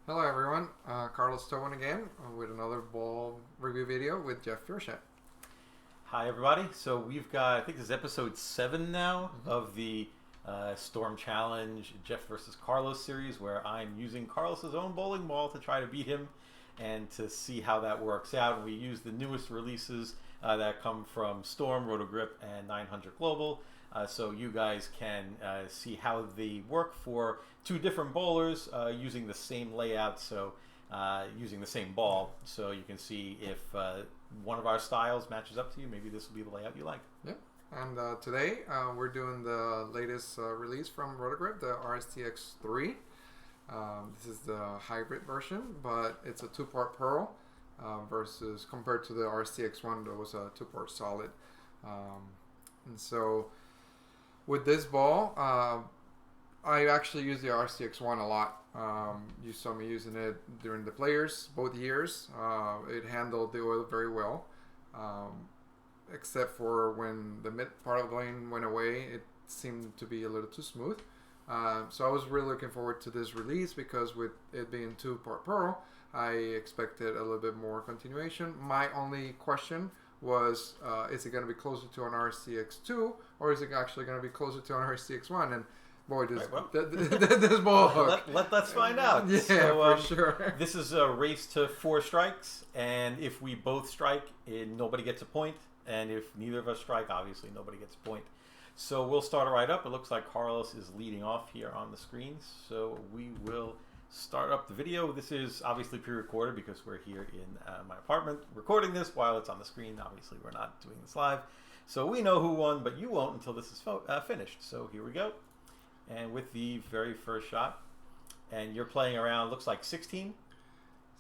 Hello everyone, Carlos Tobin again with another ball review video with Jeff Furchet. Hi everybody. So we've got, I think this is episode 7 now of the Storm Challenge Jeff versus Carlos series, where I'm using Carlos's own bowling ball to try to beat him and to see how that works out. And we use the newest releases that come from Storm, Roto Grip, and 900 Global. So you guys can see how they work for two different bowlers using the same layout, so using the same ball. So you can see if one of our styles matches up to you. Maybe this will be the layout you like. Yeah, and today we're doing the latest release from Roto Grip, the RST-X3. This is the hybrid version, but it's a two-part pearl versus compared to the RST-X1 that was a two-part solid. And so with this ball, I actually use the RST-X1 a lot. You saw me using it during the players both years. It handled the oil very well, except for when the mid part of the lane went away, it seemed to be a little too smooth. So I was really looking forward to this release because with it being two-part pearl, I expected a little bit more continuation. My only question was, is it going to be closer to an RST-X2 or is it actually going to be closer to an RST-X1? And boy, this ball hook. Let's find out. Yeah, so, for sure. This is a race to 4 strikes, and if we both strike, nobody gets a point. And if neither of us strike, obviously nobody gets a point. So we'll start right up. It looks like Carlos is leading off here on the screen. So we will start up the video. This is obviously pre-recorded because we're here in my apartment recording this while it's on the screen. Obviously, we're not doing this live. So we know who won, but you won't until this is finished. So here we go. And with the very first shot, and you're playing around, looks like 16?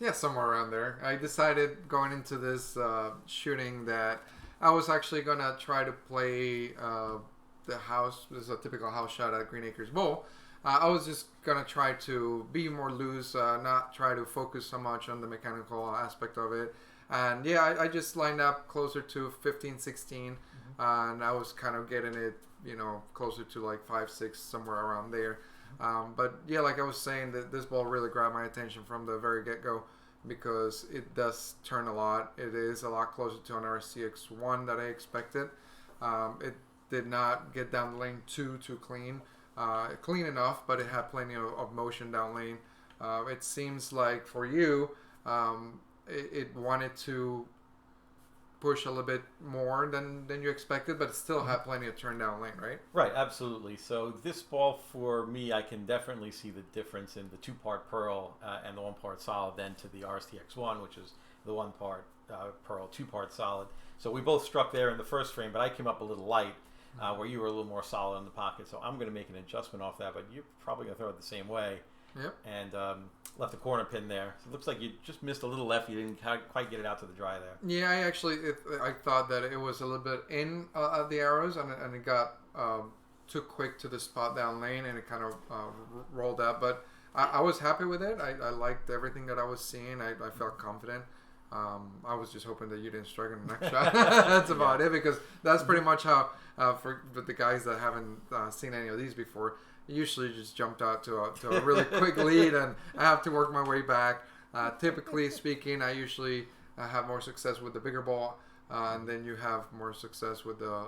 Yeah, somewhere around there. I decided going into this shooting that I was actually going to try to play the house. This is a typical house shot at Green Acres Bowl. I was just going to try to be more loose, not try to focus so much on the mechanical aspect of it. And yeah, I just lined up closer to 15, 16, and I was kind of getting it, you know, closer to like 5, 6, somewhere around there. But yeah, like I was saying, that this ball really grabbed my attention from the very get-go because it does turn a lot. It is a lot closer to an RST-X1 that I expected. It did not get down the lane too clean. Clean enough, but it had plenty of motion down lane. It seems like for you, it wanted to push a little bit more than you expected, but it still had plenty of turn down lane, right? Right, absolutely. So this ball for me, I can definitely see the difference in the two-part pearl and the one-part solid then to the RST-X1, which is the one-part pearl, two-part solid. So we both struck there in the first frame, but I came up a little light. Where you were a little more solid in the pocket. So I'm going to make an adjustment off that, but you're probably going to throw it the same way. Yep. And left the corner pin there. So it looks like you just missed a little left. You didn't quite get it out to the dry there. Yeah, I thought that it was a little bit in the arrows, and it got too quick to the spot down lane, and it kind of rolled out. But I was happy with it. I liked everything that I was seeing. I felt confident. I was just hoping that you didn't strike in the next shot. That's about it, because that's pretty much how, for the guys that haven't seen any of these before, usually just jumped out to a really quick lead, and I have to work my way back. Typically speaking, I usually have more success with the bigger ball, and then you have more success with the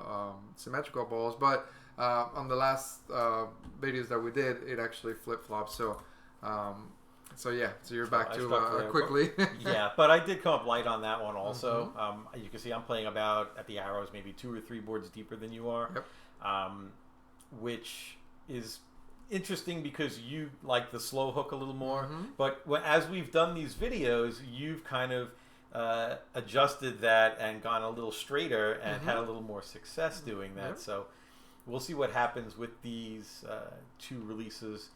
symmetrical balls. But on the last videos that we did, it actually flip-flopped. So yeah, so you're back to quickly. Yeah, but I did come up light on that one also. You can see I'm playing about at the arrows maybe 2 or 3 boards deeper than you are, which is interesting because you like the slow hook a little more. But as we've done these videos, you've kind of adjusted that and gone a little straighter and had a little more success doing that. So we'll see what happens with these 2 releases.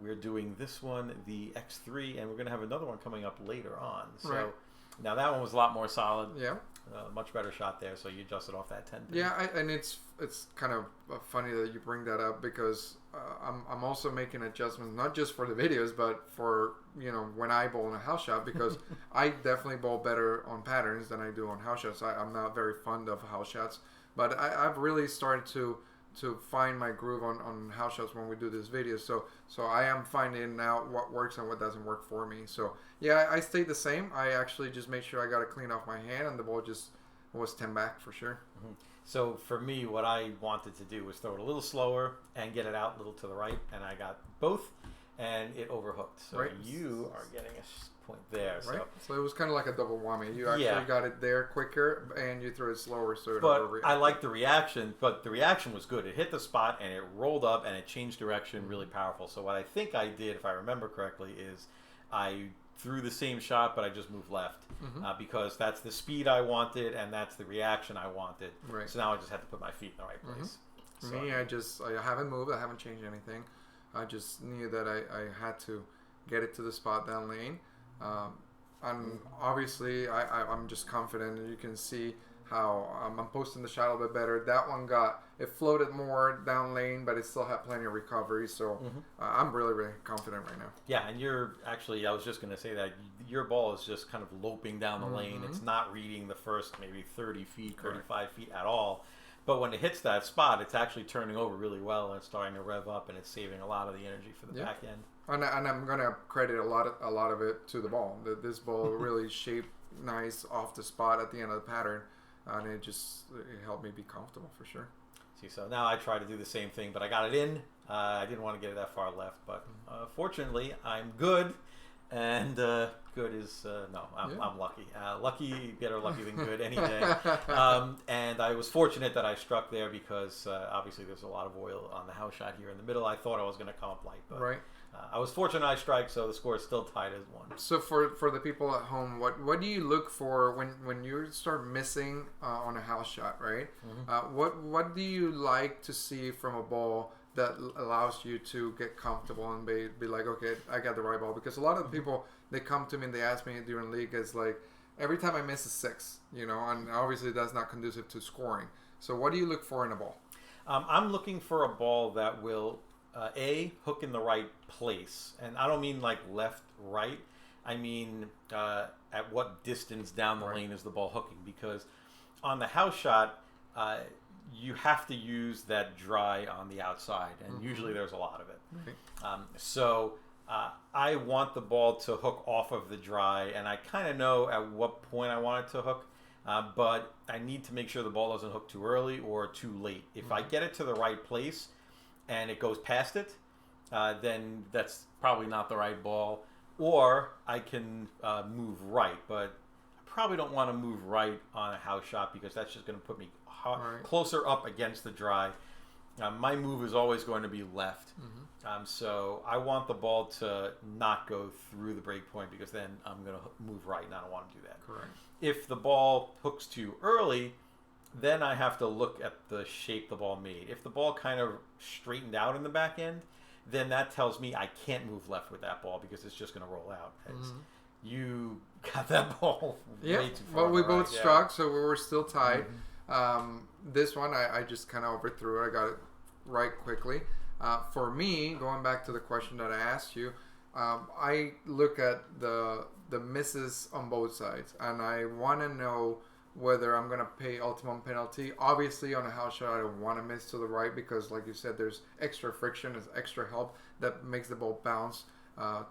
We're doing this one, the X3, and we're going to have another one coming up later on. So now that one was a lot more solid. Yeah. Much better shot there, so you adjusted off that 10 pin. Yeah, and it's kind of funny that you bring that up because I'm also making adjustments, not just for the videos, but for, you know, when I bowl in a house shot, because I definitely bowl better on patterns than I do on house shots. I'm not very fond of house shots, but I've really started to to find my groove on house shots when we do this video. So I am finding out what works and what doesn't work for me. So yeah, I stayed the same. I actually just made sure I got it clean off my hand, and the ball just was 10 back for sure. Mm-hmm. So for me, what I wanted to do was throw it a little slower and get it out a little to the right, and I got both, and it overhooked. So right. You are getting a point there. Right. So So it was kind of like a double whammy. You actually got it there quicker, and you threw it slower, so it but overreacted. I like the reaction, but the reaction was good. It hit the spot, and it rolled up, and it changed direction really powerful. So what I think I did, if I remember correctly, is I threw the same shot, but I just moved left because that's the speed I wanted, and that's the reaction I wanted. Right. So now I just had to put my feet in the right place. For me, I haven't moved. I haven't changed anything. I just knew that I had to get it to the spot down lane. And obviously, I'm just confident, and you can see how I'm posting the shot a little bit better. That one it floated more down lane, but it still had plenty of recovery. So I'm really, really confident right now. Yeah, and you're actually, I was just going to say that your ball is just kind of loping down the lane. It's not reading the first maybe 30 feet, 35 feet at all. But when it hits that spot, it's actually turning over really well, and it's starting to rev up, and it's saving a lot of the energy for the back end. And I'm gonna credit a lot of it to the ball. This ball really shaped nice off the spot at the end of the pattern, and it helped me be comfortable for sure. See, so now I try to do the same thing, but I got it in. I didn't want to get it that far left, but fortunately, I'm good. And good is no, I'm lucky. Lucky, better lucky than good any day. And I was fortunate that I struck there because obviously there's a lot of oil on the house shot here in the middle. I thought I was going to come up light, but I was fortunate I strike, so the score is still tied as 1. So for the people at home, what do you look for when you start missing on a house shot, right? What do you like to see from a ball that allows you to get comfortable and be like, okay, I got the right ball? Because a lot of the people, they come to me and they ask me during league, is like, every time I miss a 6, and obviously that's not conducive to scoring. So what do you look for in a ball? I'm looking for a ball that will hook in the right place, and I don't mean like left, right. I mean at what distance down the lane is the ball hooking? Because on the house shot, you have to use that dry on the outside, and usually there's a lot of it. So I want the ball to hook off of the dry, and I kind of know at what point I want it to hook, but I need to make sure the ball doesn't hook too early or too late. If I get it to the right place and it goes past it, then that's probably not the right ball. Or I can move right, but I probably don't want to move right on a house shot because that's just going to put me closer up against the dry. My move is always going to be left. So I want the ball to not go through the break point because then I'm going to move right, and I don't want to do that. Correct. If the ball hooks too early, then I have to look at the shape the ball made. If the ball kind of straightened out in the back end, then that tells me I can't move left with that ball because it's just going to roll out. You got that ball way too far. Well, we both struck, so we were still tied. This one, I just kind of overthrew it. I got it right quickly. For me, going back to the question that I asked you, I look at the misses on both sides, and I want to know whether I'm going to pay ultimate penalty. Obviously, on a house shot, I don't want to miss to the right because, like you said, there's extra friction, there's extra help that makes the ball bounce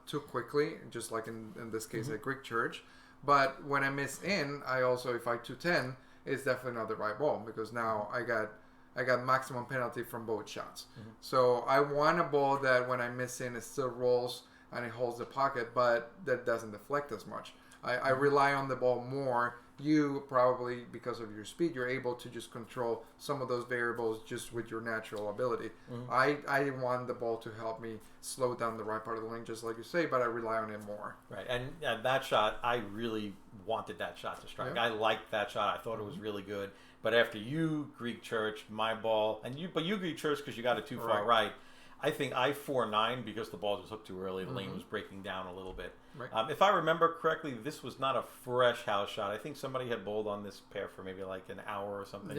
too quickly, just like in this case at Greek Church. But when I miss in, I also, if I 210, it's definitely not the right ball because now I got maximum penalty from both shots. So I want a ball that when I miss in, it still rolls and it holds the pocket, but that doesn't deflect as much. I rely on the ball more. You probably, because of your speed, you're able to just control some of those variables just with your natural ability. I want the ball to help me slow down the right part of the lane, just like you say, but I rely on it more. Right, and that shot, I really wanted that shot to strike. I liked that shot. I thought it was really good. But after you, Greek Church, my ball, and you Greek Church because you got it too far right. I think I 4-9 because the ball just hooked too early. The lane was breaking down a little bit. If I remember correctly, this was not a fresh house shot. I think somebody had bowled on this pair for maybe like an hour or something.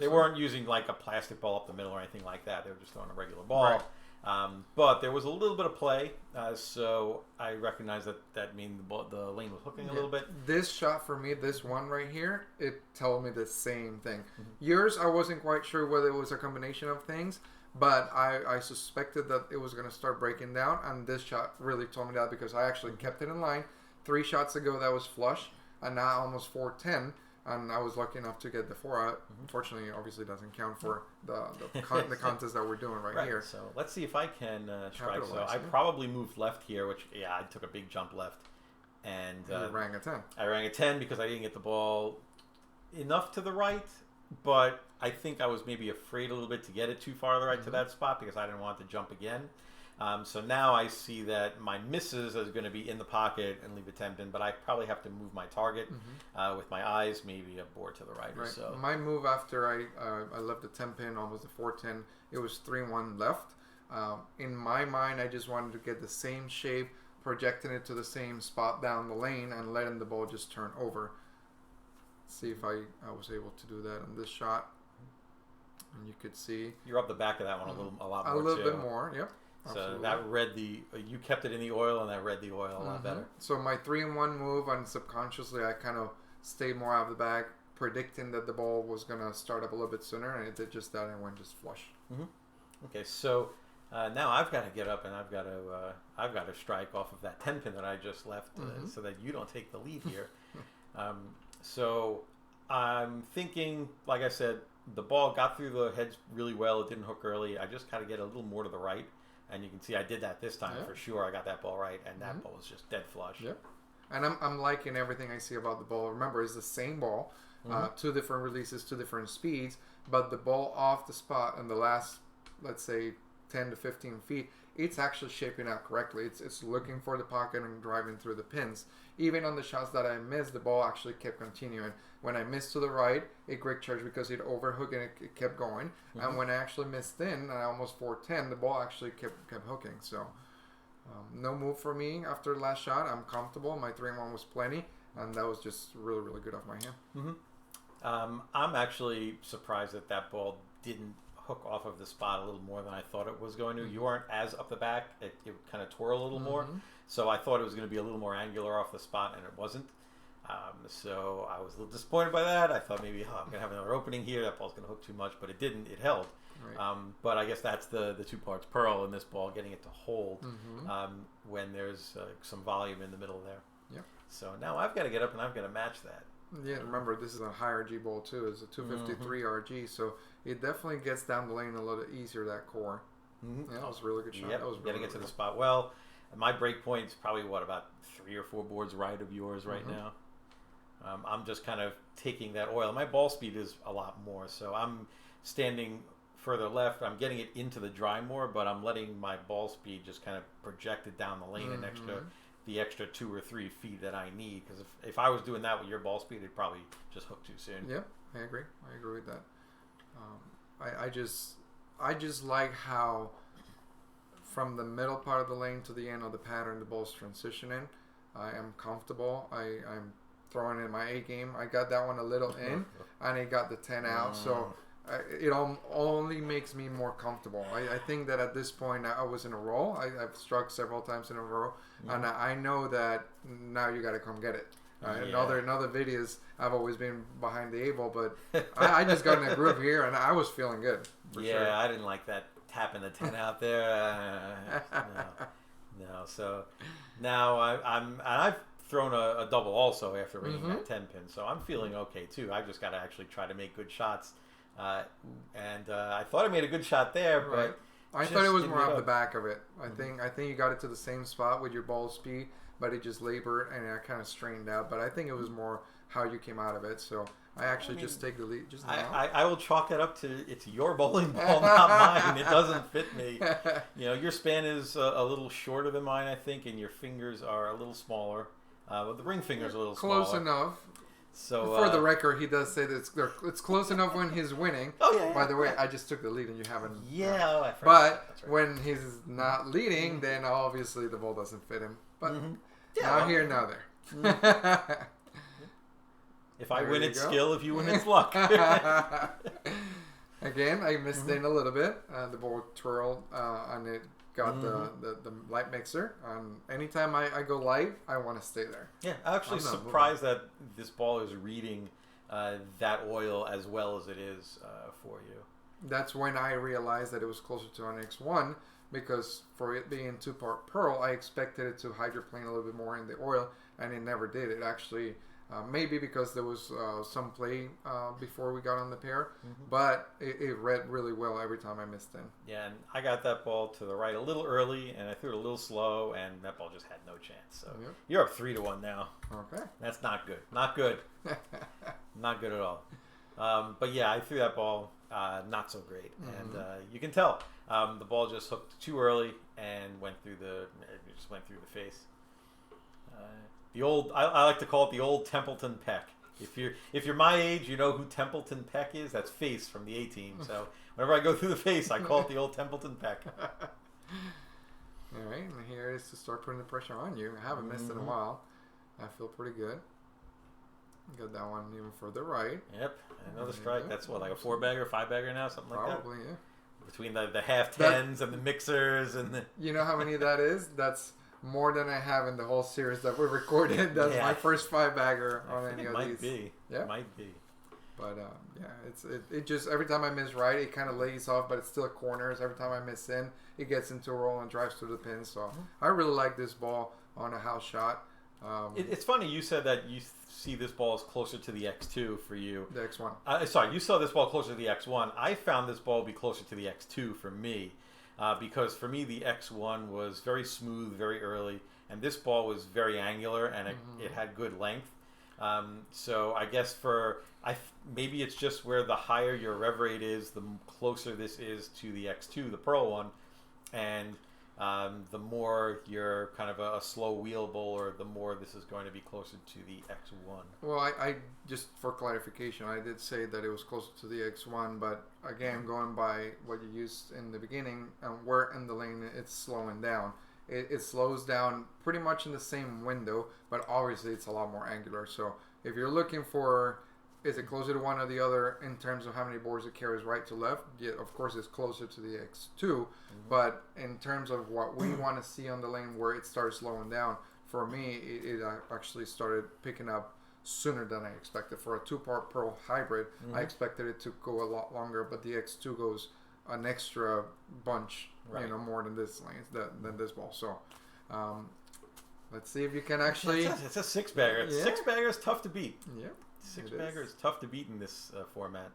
They weren't using like a plastic ball up the middle or anything like that. They were just throwing a regular ball. But there was a little bit of play, so I recognized that means the lane was hooking a little bit. This shot for me, this one right here, it told me the same thing. Yours, I wasn't quite sure whether it was a combination of things, but I suspected that it was going to start breaking down, and this shot really told me that because I actually kept it in line. 3 shots ago, that was flush, and now almost 410. And I was lucky enough to get the 4 out. Unfortunately, obviously doesn't count for the contest that we're doing right here. So let's see if I can strike. So I probably moved left here, which, I took a big jump left. And you rang a 10. I rang a 10 because I didn't get the ball enough to the right. But I think I was maybe afraid a little bit to get it too far to the right to that spot because I didn't want to jump again. So now I see that my misses is going to be in the pocket and leave a 10 pin, but I probably have to move my target with my eyes, maybe a board to the right or so. My move after I left the 10 pin, almost the 410, it was 3-1 left. In my mind, I just wanted to get the same shape, projecting it to the same spot down the lane and letting the ball just turn over. See if I was able to do that in this shot. And you could see. You're up the back of that one a lot more. A little bit more, yep. So Absolutely. that read you kept it in the oil, and that read the oil a lot better. So my 3-1 move, and subconsciously I kind of stayed more out of the bag, predicting that the ball was going to start up a little bit sooner, and it did just that and went just flush. Okay, so now I've got to get up and I've got to strike off of that 10 pin that I just left, so that you don't take the lead here. So I'm thinking, like I said, the ball got through the heads really well. It didn't hook early. I just got to get a little more to the right. And you can see I did that this time for sure. I got that ball right, and that ball was just dead flush. Yep. And I'm liking everything I see about the ball. Remember, it's the same ball, 2 different releases, 2 different speeds, but the ball off the spot in the last, let's say, 10 to 15 feet, it's actually shaping out correctly. It's looking for the pocket and driving through the pins. Even on the shots that I missed, the ball actually kept continuing. When I missed to the right, it great charge because it overhooked and it kept going. And when I actually missed in, and I almost 410, the ball actually kept hooking. So no move for me after the last shot. I'm comfortable. My 3-1 was plenty, and that was just really, really good off my hand. I'm actually surprised that ball didn't hook off of the spot a little more than I thought it was going to. You weren't as up the back. It kind of twirled a little more. So I thought it was going to be a little more angular off the spot, and it wasn't. So I was a little disappointed by that. I thought maybe I'm going to have another opening here. That ball's going to hook too much, but it didn't. It held. Right. But I guess that's the 2 parts pearl in this ball, getting it to hold when there's some volume in the middle there. Yep. So now I've got to get up and I've got to match that. Yeah, remember this is a high RG ball too. It's a 253 RG, so it definitely gets down the lane a little easier, that core. Yeah, that was a really good shot. Yep, that was really, get to the spot well. My break point's probably about 3 or 4 boards right of yours right now. I'm just kind of taking that oil. My ball speed is a lot more, so I'm standing further left. I'm getting it into the dry more, but I'm letting my ball speed just kind of project it down the lane the extra 2 or 3 feet that I need. Because if I was doing that with your ball speed, it'd probably just hook too soon. Yep, I agree. I agree with that. I just like how from the middle part of the lane to the end of the pattern, the ball's transitioning. I am comfortable. I'm throwing in my A game. I got that one a little in, and I got the 10 out. So it only makes me more comfortable. I think that at this point I was in a roll. I've struck several times in a row, and I know that now you got to come get it. In other videos, I've always been behind the able, but I just got in a groove here, and I was feeling good. Sure. I didn't like that tapping the 10 out there. No. So now I've thrown a double also after ringing that 10 pin, so I'm feeling okay too. I've just got to actually try to make good shots, and I thought I made a good shot there, but I thought it was more off the back of it. I think you got it to the same spot with your ball speed, but it just labored and I kind of strained out. But I think it was more how you came out of it. So I actually just take the lead. Just I will chalk it up to it's your bowling ball, not mine. It doesn't fit me. Your span is a little shorter than mine, I think, and your fingers are a little smaller. But the ring finger's a little smaller. Close enough. So for the record, he does say that it's close enough when he's winning. Oh yeah. By the way, I just took the lead and you haven't. Yeah. I but when he's not leading, then obviously the ball doesn't fit him. But now here, now there. If I win, it's skill. If you win, it's luck. Again, I missed in a little bit. The ball twirled and it got the light mixer. Anytime I go light, I want to stay there. Yeah, I'm actually surprised that this ball is reading that oil as well as it is for you. That's when I realized that it was closer to an X1, because for it being 2-part pearl, I expected it to hydroplane a little bit more in the oil, and it never did. It actually, maybe because there was some play before we got on the pair, but it read really well every time I missed in. Yeah, and I got that ball to the right a little early, and I threw it a little slow, and that ball just had no chance. So you're up 3-1 now. Okay. That's not good. Not good. Not good at all. But yeah, I threw that ball not so great, and you can tell the ball just hooked too early and just went through the face. The old, I like to call it the old Templeton Peck. If you're my age, you know who Templeton Peck is. That's Face from the A-Team. So whenever I go through the face, I call it the old Templeton Peck. All right, and here it is to start putting the pressure on you. I haven't missed in a while. I feel pretty good. Got that one even further right. Yep, another strike. That's what, like a 4-bagger, 5-bagger now, something like that. Probably, yeah. Between the half tens and the mixers and the. You know how many that is? That's more than I have in the whole series that we recorded. That's my first 5-bagger on any of these. Might be. Yeah, it might be. But it just every time I miss right, it kind of lays off, but it's still corners. Every time I miss in, it gets into a roll and drives through the pin. So I really like this ball on a house shot. It's funny you said that you see this ball as closer to the X2 for you. The X1. Sorry, you saw this ball closer to the X1. I found this ball be closer to the X2 for me, because for me the X1 was very smooth, very early, and this ball was very angular and it had good length. So I guess maybe it's just where the higher your rev rate is, the closer this is to the X2, the Pearl one, and the more you're kind of a slow wheel bowler, the more this is going to be closer to the X1. Well, I just for clarification, I did say that it was closer to the X1, but again, going by what you used in the beginning, where in the lane it's slowing down. It slows down pretty much in the same window, but obviously it's a lot more angular. So if you're looking for, is it closer to one or the other in terms of how many boards it carries right to left? Yeah, of course it's closer to the X2, but in terms of what we want to see on the lane where it starts slowing down, for me, it actually started picking up sooner than I expected. For a 2-part Pearl hybrid, I expected it to go a lot longer, but the X2 goes an extra bunch, more than this lane, than this ball. So let's see if you can actually. It's a 6-bagger. 6-bagger is tough to beat. Yeah, 6-bagger is tough to beat in this format.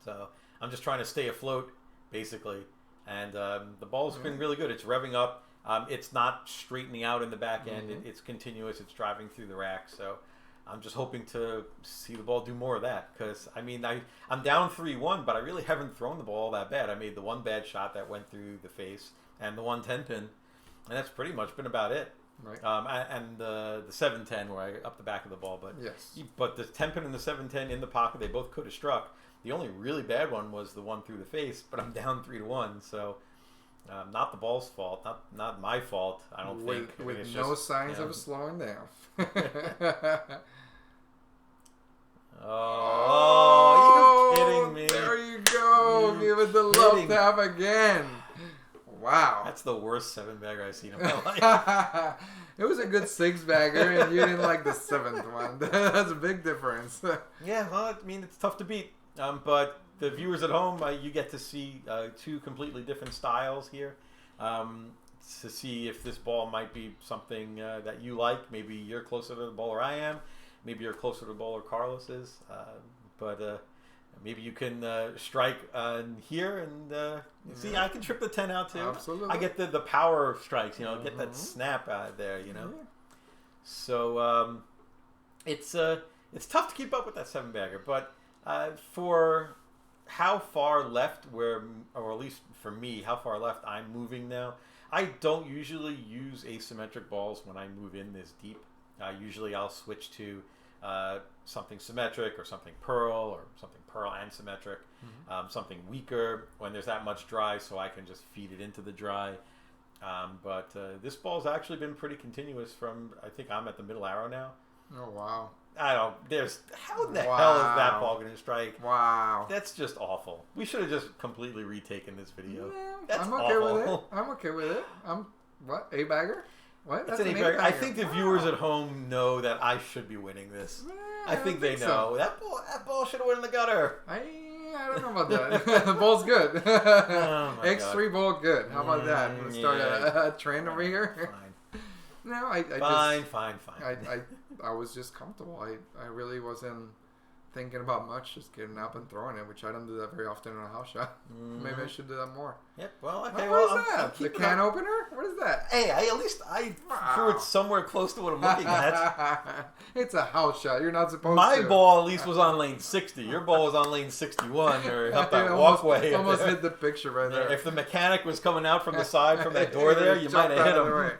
So I'm just trying to stay afloat, basically, and the ball's been really good. It's revving up. It's not straightening out in the back end. It's continuous. It's driving through the rack. So I'm just hoping to see the ball do more of that, because I mean I'm down 3-1, but I really haven't thrown the ball that bad. I made the one bad shot that went through the face and the 110 pin, and that's pretty much been about it. Right. And the 710 where I up the back of the ball, but yes, but the 10 pin and the 710 in the pocket, they both could have struck. The only really bad one was the one through the face, but I'm down 3-1, so. Not the ball's fault, not my fault. I don't think. With no signs of slowing down. Oh, you're kidding me! There you go. Give it the love tap again. Wow, that's the worst 7-bagger I've seen in my life. It was a good 6-bagger, and you didn't like the 7th one. That's a big difference. Yeah, well, I mean it's tough to beat, but. The viewers at home, you get to see 2 completely different styles here, to see if this ball might be something that you like. Maybe you're closer to the bowler I am. Maybe you're closer to the bowler Carlos is. But maybe you can strike here and see. I can trip the 10 out too. Absolutely. I get the power strikes. Get that snap out there. So it's tough to keep up with that 7-bagger, but for how far left or at least for me, how far left I'm moving now. I don't usually use asymmetric balls when I move in this deep. Usually I'll switch to something symmetric or something pearl or something pearl and symmetric, something weaker when there's that much dry, so I can just feed it into the dry. But this ball's actually been pretty continuous from, I think I'm at the middle arrow now. Oh, wow. How the hell is that ball going to strike? Wow. That's just awful. We should have just completely retaken this video. Yeah, That's I'm okay awful. with it. I'm okay with it. What? A-bagger? What? That's an A-bagger. I think the viewers at home know that I should be winning this. I think they know. So. That ball should have went in the gutter. I don't know about that. The ball's good. Oh X3 ball good. How about that? Let's start a trend over here. Fine. No, I fine. I was just comfortable. I really wasn't thinking about much, just getting up and throwing it, which I don't do that very often in a house shot. Maybe I should do that more. Yep. Well, okay. What is that? The can opener? What is that? Hey, at least I threw it somewhere close to what I'm looking at. It's a house shot. You're not supposed to. My ball at least was on lane 60. Your ball was on lane 61 or up that walkway. Almost hit the picture right there. If the mechanic was coming out from the side from that door there, you might have hit him.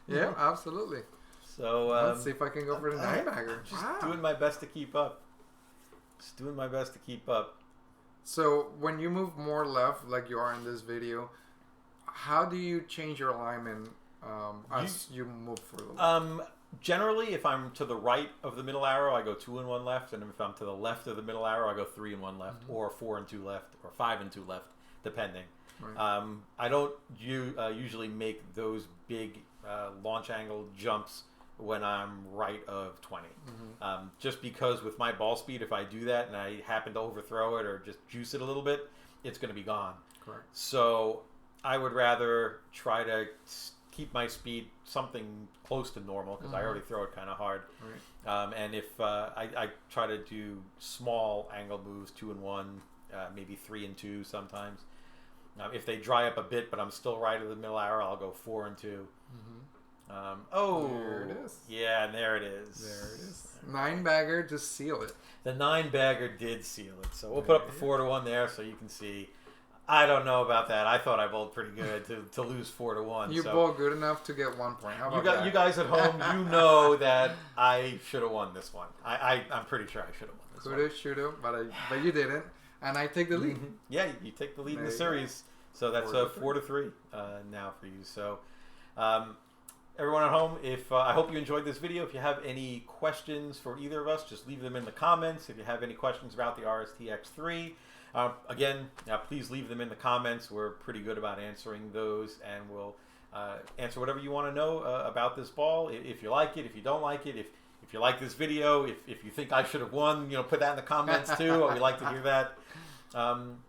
Yeah, absolutely. So let's see if I can go for the 9-bagger. Just doing my best to keep up. So when you move more left, like you are in this video, how do you change your alignment as you move further left? Generally, if I'm to the right of the middle arrow, I go 2 and 1 left, and if I'm to the left of the middle arrow, I go 3 and 1 left, or 4 and 2 left, or 5 and 2 left, depending. Right. I don't usually make those big launch angle jumps when I'm right of 20. Just because with my ball speed, if I do that and I happen to overthrow it or just juice it a little bit, it's going to be gone. Correct. So I would rather try to keep my speed something close to normal because I already throw it kind of hard. Right. And if I try to do small angle moves, 2 and 1, maybe 3 and 2 sometimes. If they dry up a bit, but I'm still right of the middle arrow, I'll go 4 and 2. There it is. Yeah, and there it is. There it is. 9-bagger to seal it. The 9-bagger did seal it. So we'll put up the 4 to 1 there so you can see. I don't know about that. I thought I bowled pretty good to lose 4 to 1. You bowled good enough to get 1 point. How about that? You guys at home, you know that I should have won this one. I'm pretty sure I should have won this one. Coulda, shoulda, but you didn't. And I take the lead. Yeah, you take the lead in the series. So that's 4 to 3 now for you. So everyone at home, I hope you enjoyed this video. If you have any questions for either of us, just leave them in the comments. If you have any questions about the RST-X3, again, please leave them in the comments. We're pretty good about answering those, and we'll answer whatever you want to know about this ball. If you like it, if you don't like it, if you like this video, if you think I should have won, put that in the comments too. We'd like to hear that.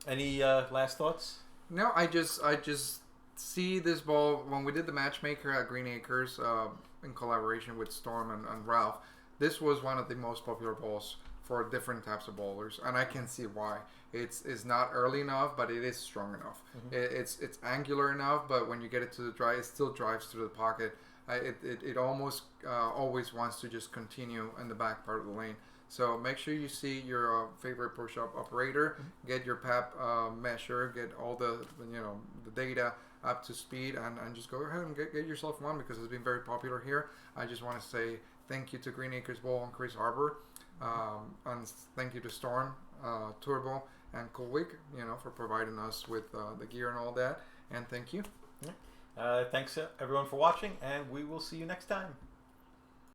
Any last thoughts? No, I just see this ball when we did the matchmaker at Green Acres in collaboration with Storm and Ralph. This was one of the most popular balls for different types of bowlers, and I can see why. It's not early enough, but it is strong enough. It's angular enough, but when you get it to the drive, it still drives through the pocket. It almost always wants to just continue in the back part of the lane. So make sure you see your favorite pro shop operator, get your PAP measure, get all the the data up to speed, and just go ahead and get yourself one because it's been very popular here. I just want to say thank you to Green Acres Bowl and Chris Arbor, and thank you to Storm, Turbo, and Coolwick, for providing us with the gear and all that. And thank you. Thanks everyone for watching, and we will see you next time.